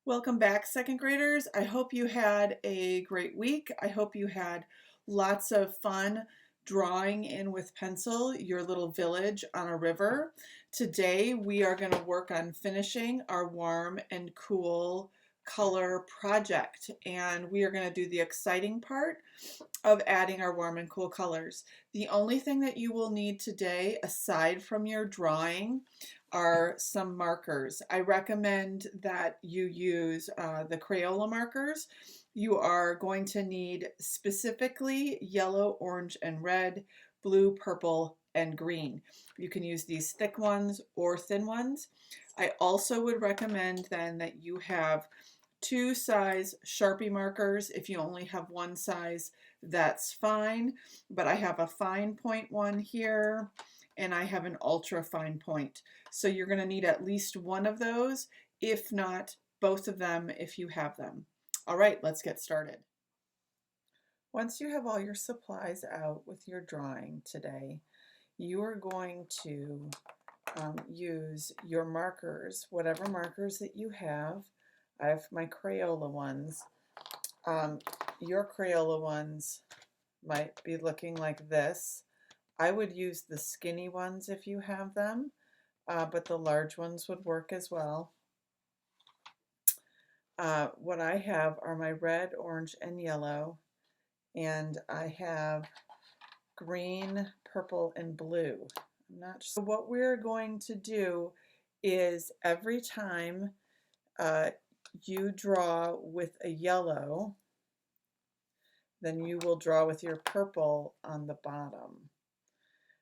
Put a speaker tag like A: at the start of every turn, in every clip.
A: Welcome back, second graders. I hope you had a great week. I hope you had lots of fun drawing in with pencil your little village on a river. Today we are going to work on finishing our warm and cool color project, and we are going to do the exciting part of adding our warm and cool colors. The only thing that you will need today, aside from your drawing, are some markers. I recommend that you use the Crayola markers. You are going to need specifically yellow, orange, and red, blue, purple, and green. You can use these thick ones or thin ones. I also would recommend then that you have two size Sharpie markers. If you only have one size, that's fine, but I have a fine point one here and I have an ultra fine point. So you're going to need at least one of those, if not both of them if you have them. All right, let's get started. Once you have all your supplies out with your drawing today, you are going to use your markers, whatever markers that you have. I have my Crayola ones. Your Crayola ones might be looking like this. I would use the skinny ones if you have them, but the large ones would work as well. What I have are my red, orange, and yellow, and I have green, purple, and blue. I'm not sure. So what we're going to do is every time you draw with a yellow, then you will draw with your purple on the bottom.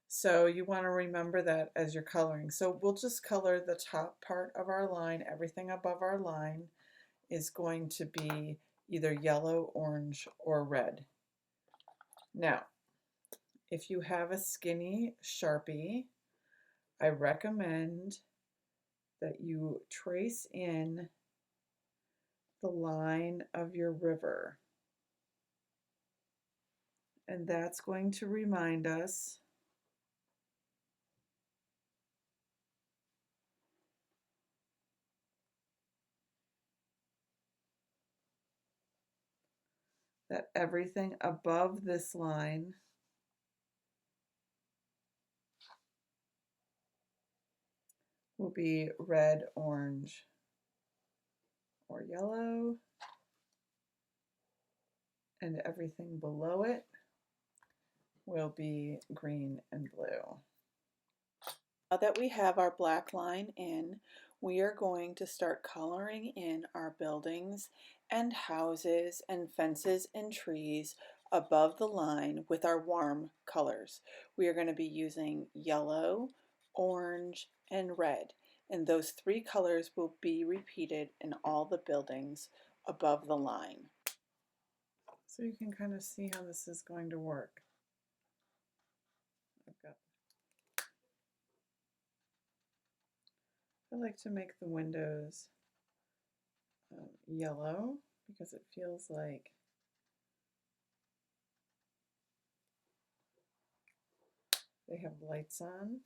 A: So you want to remember that as you're coloring. So we'll just color the top part of our line. Everything above our line is going to be either yellow, orange, or red. Now, if you have a skinny Sharpie, I recommend that you trace in the line of your river. And that's going to remind us that everything above this line will be red, orange, or yellow, and everything below it will be green and blue. Now that we have our black line in, we are going to start coloring in our buildings and houses and fences and trees above the line with our warm colors. We are going to be using yellow, orange, and red, and those three colors will be repeated in all the buildings above the line. So you can kind of see how this is going to work. I like to make the windows yellow because it feels like they have lights on.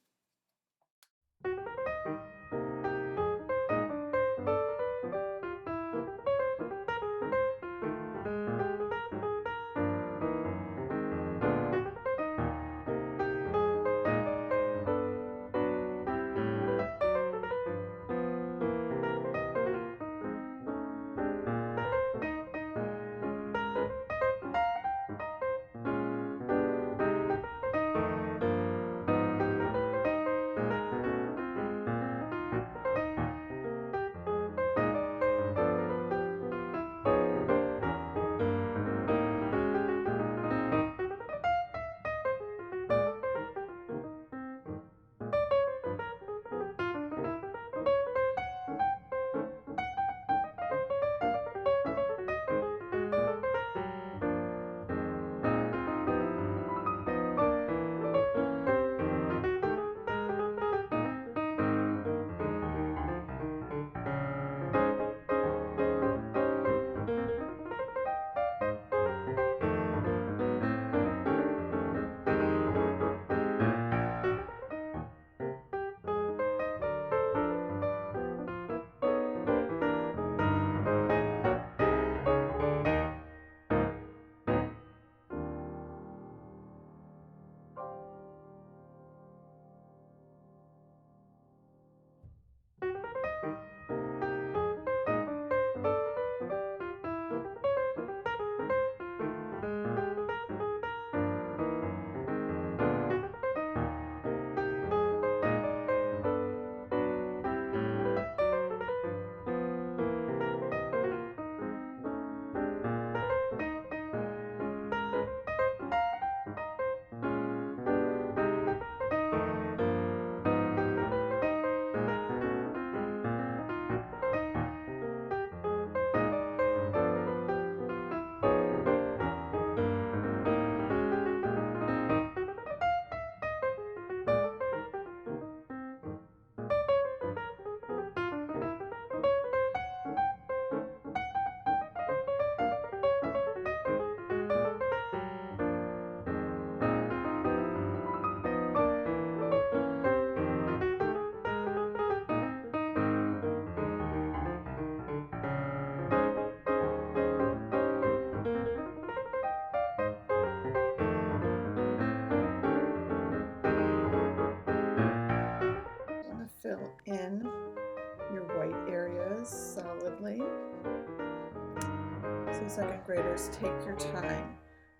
A: second graders, take your time.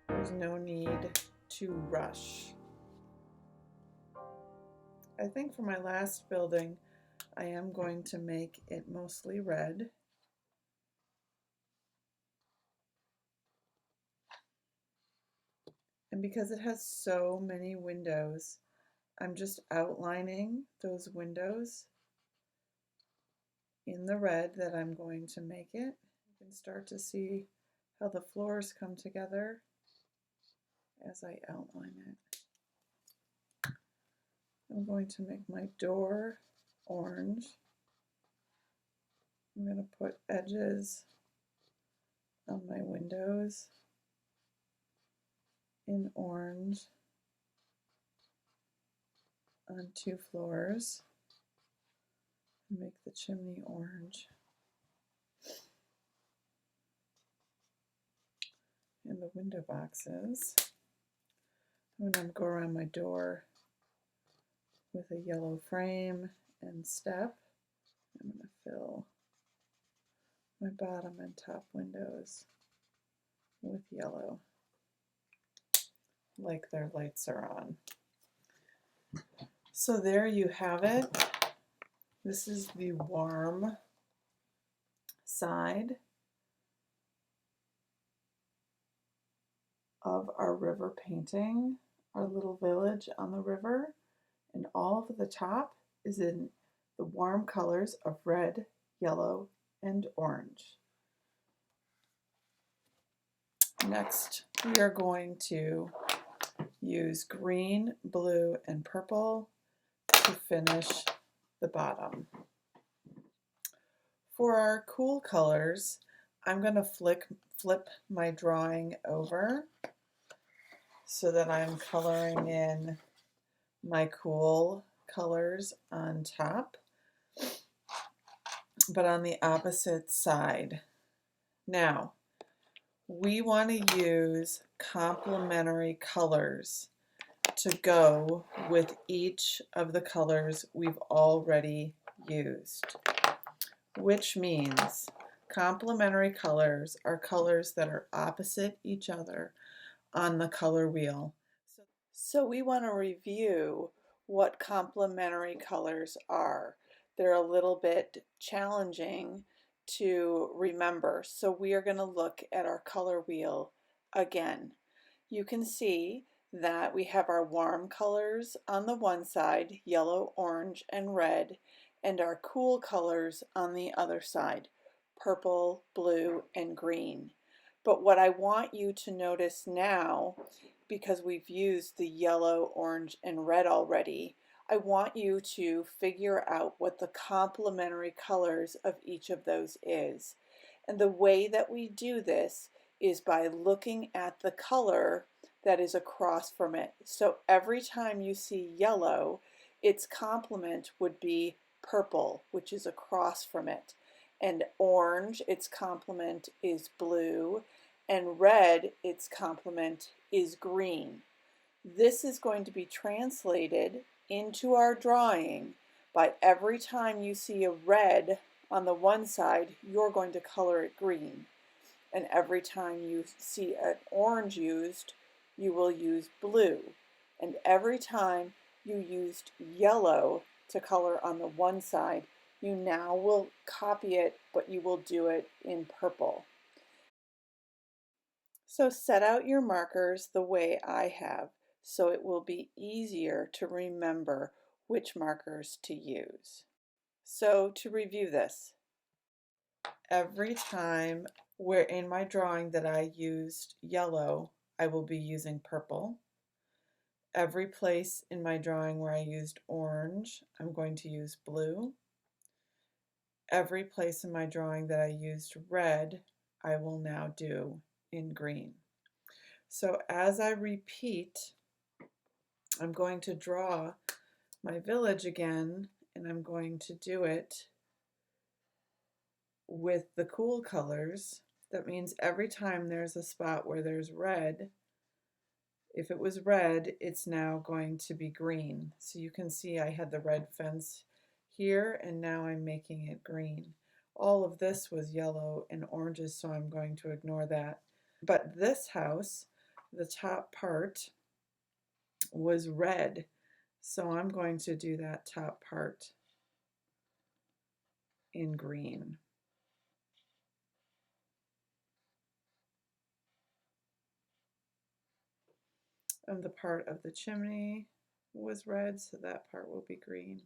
A: There's no need to rush. I think for my last building, I am going to make it mostly red. And because it has so many windows, I'm just outlining those windows in the red that I'm going to make it. You can start to see how the floors come together as I outline it. I'm going to make my door orange. I'm going to put edges on my windows in orange on 2 floors. Make the chimney orange. And the window boxes. I'm going to go around my door with a yellow frame and step. I'm going to fill my bottom and top windows with yellow, like their lights are on. So there you have it. This is the warm side of our river painting, our little village on the river, and all of the top is in the warm colors of red, yellow, and orange. Next, we are going to use green, blue, and purple to finish the bottom. For our cool colors, I'm going to flip my drawing over so that I'm coloring in my cool colors on top, but on the opposite side. Now, we want to use complementary colors to go with each of the colors we've already used, which means complementary colors are colors that are opposite each other on the color wheel. So we want to review what complementary colors are. They're a little bit challenging to remember, so we are going to look at our color wheel again. You can see that we have our warm colors on the one side, yellow, orange, and red, and our cool colors on the other side, purple, blue, and green. But what I want you to notice now, because we've used the yellow, orange, and red already, I want you to figure out what the complementary colors of each of those is. And the way that we do this is by looking at the color that is across from it. So every time you see yellow, its complement would be purple, which is across from it. And orange, its complement is blue, and red, its complement is green. This is going to be translated into our drawing by every time you see a red on the one side, you're going to color it green. And every time you see an orange used, you will use blue. And every time you used yellow to color on the one side, you now will copy it, but you will do it in purple. So set out your markers the way I have, so it will be easier to remember which markers to use. So to review this, every time where in my drawing that I used yellow, I will be using purple. Every place in my drawing where I used orange, I'm going to use blue. Every place in my drawing that I used red, I will now do in green. So as I repeat, I'm going to draw my village again, and I'm going to do it with the cool colors. That means every time there's a spot where there's red, if it was red, it's now going to be green. So you can see I had the red fence here, and now I'm making it green. all of this was yellow and oranges, so I'm going to ignore that. But this house, the top part was red, so I'm going to do that top part in green. And the part of the chimney was red, so that part will be green.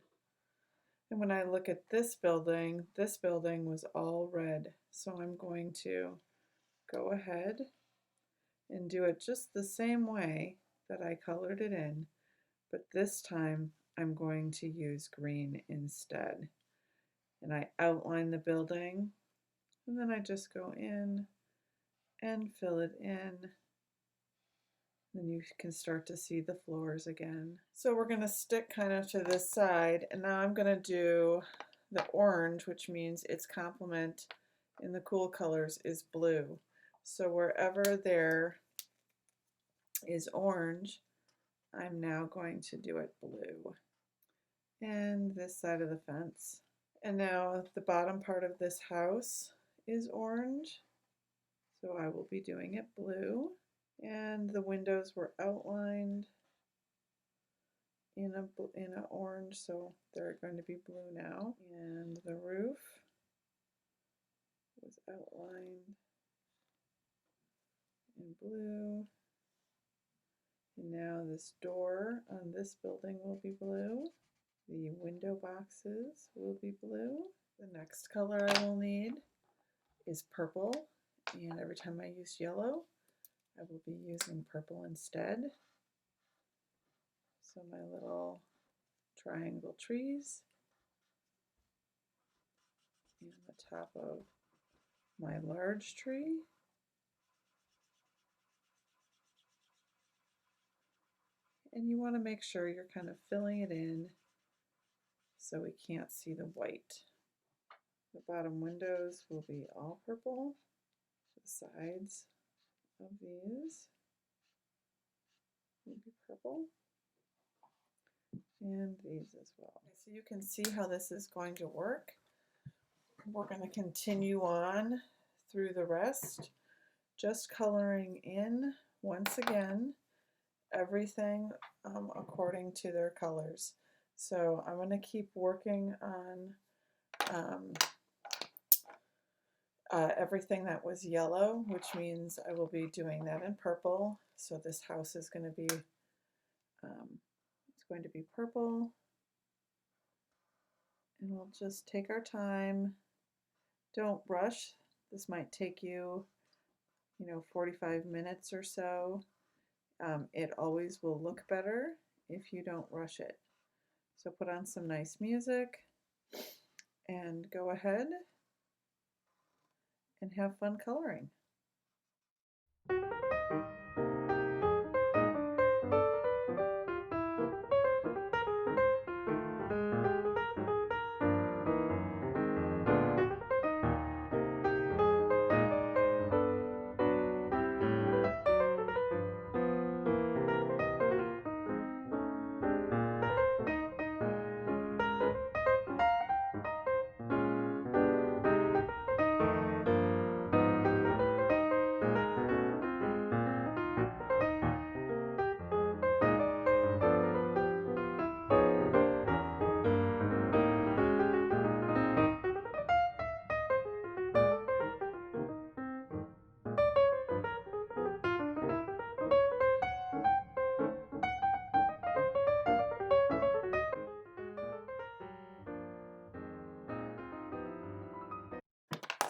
A: And when I look at this building was all red, so I'm going to go ahead and do it just the same way that I colored it in, but this time I'm going to use green instead. And I outline the building, and then I just go in and fill it in. Then you can start to see the floors again. So we're going to stick kind of to this side, and now I'm going to do the orange, which means its complement in the cool colors is blue. So wherever there is orange, I'm now going to do it blue. And this side of the fence. And now the bottom part of this house is orange, so I will be doing it blue. And the windows were outlined in a orange, so they're going to be blue now. And the roof was outlined in blue. And now this door on this building will be blue. The window boxes will be blue. The next color I will need is purple, and every time I use yellow, I will be using purple instead. So my little triangle trees and the top of my large tree. And you want to make sure you're kind of filling it in so we can't see the white. The bottom windows will be all purple. The sides of these will be purple. And these as well. So you can see how this is going to work. We're going to continue on through the rest, just coloring in once again everything according to their colors. So I'm going to keep working on everything that was yellow, which means I will be doing that in purple. So this house is going to be it's going to be purple, and we'll just take our time. Don't rush. This might take you, 45 minutes or so. It always will look better if you don't rush it. So put on some nice music and go ahead and have fun coloring.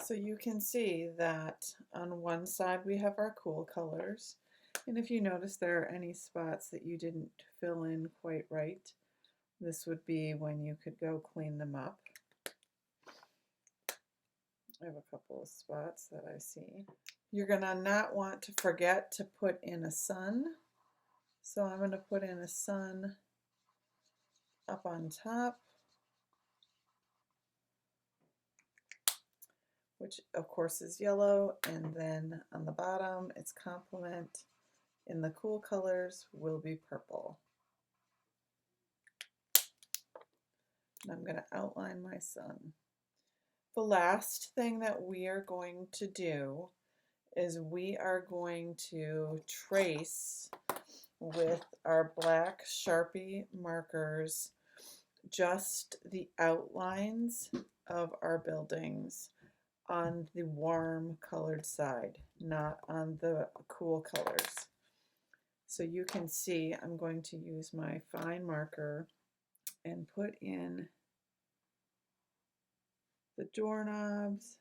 A: So you can see that on one side we have our cool colors, and if you notice there are any spots that you didn't fill in quite right, this would be when you could go clean them up. I have a couple of spots that I see. You're gonna not want to forget to put in a sun, so I'm gonna put in a sun up on top, which of course is yellow, and then on the bottom its complement in the cool colors will be purple. And I'm going to outline my sun. The last thing that we are going to do is we are going to trace with our black Sharpie markers just the outlines of our buildings on the warm colored side, not on the cool colors. So you can see I'm going to use my fine marker and put in the doorknobs,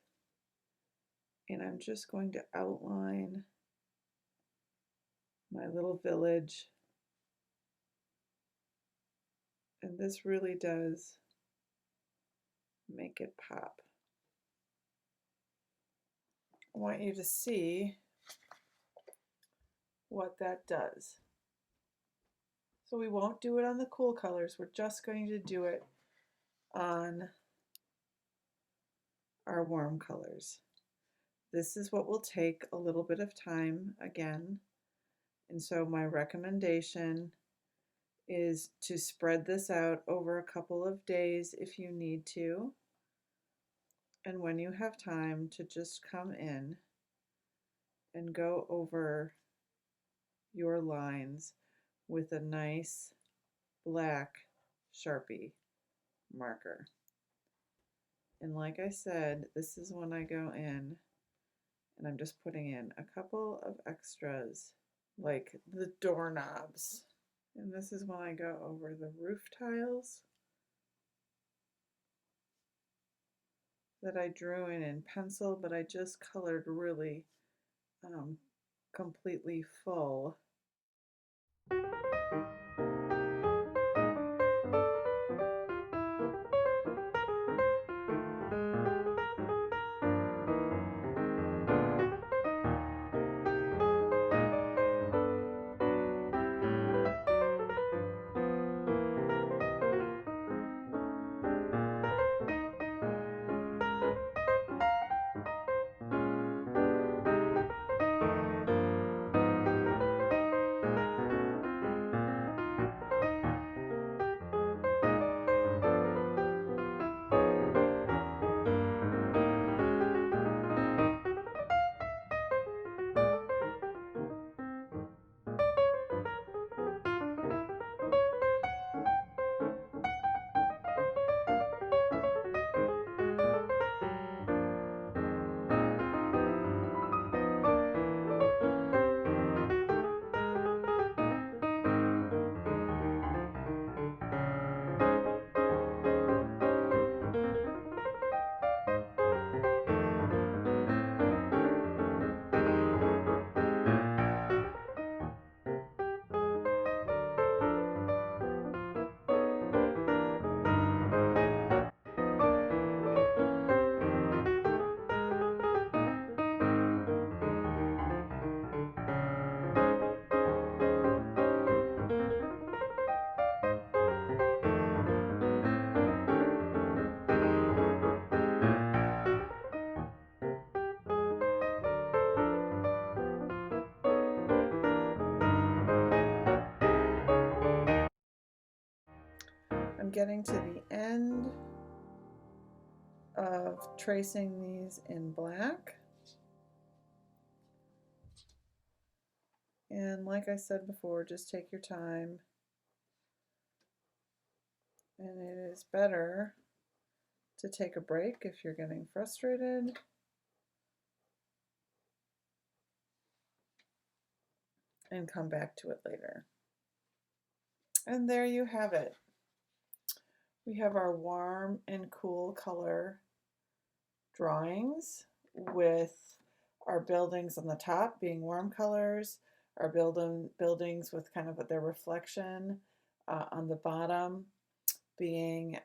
A: and I'm just going to outline my little village. And this really does make it pop. I want you to see what that does. So we won't do it on the cool colors, we're just going to do it on our warm colors. This is what will take a little bit of time again, and so my recommendation is to spread this out over a couple of days if you need to, and when you have time to just come in and go over your lines with a nice black Sharpie marker. And like I said, this is when I go in and I'm just putting in a couple of extras like the doorknobs. And this is when I go over the roof tiles that I drew in pencil, but I just colored really completely full. I'm getting to the end of tracing these in black. And like I said before, just take your time. And it is better to take a break if you're getting frustrated. And come back to it later. And there you have it. We have our warm and cool color drawings with our buildings on the top being warm colors, our buildings with kind of their reflection on the bottom being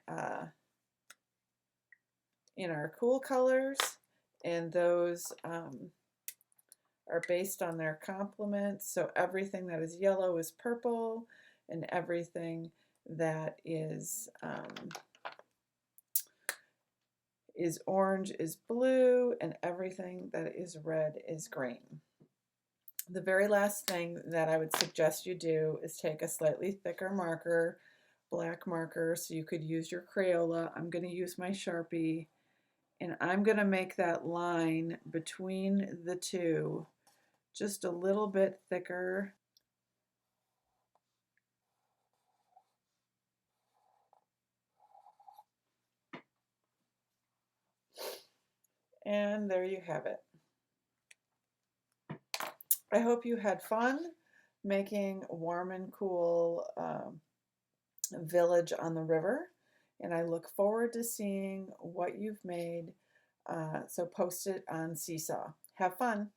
A: in our cool colors, and those are based on their complements. So everything that is yellow is purple, and everything that is orange is blue, and everything that is red is green. The very last thing that I would suggest you do is take a slightly thicker marker, black marker, so you could use your Crayola. I'm going to use my Sharpie, And I'm going to make that line between the two just a little bit thicker. And there you have it. I hope you had fun making warm and cool village on the river. And I look forward to seeing what you've made. So post it on Seesaw. Have fun.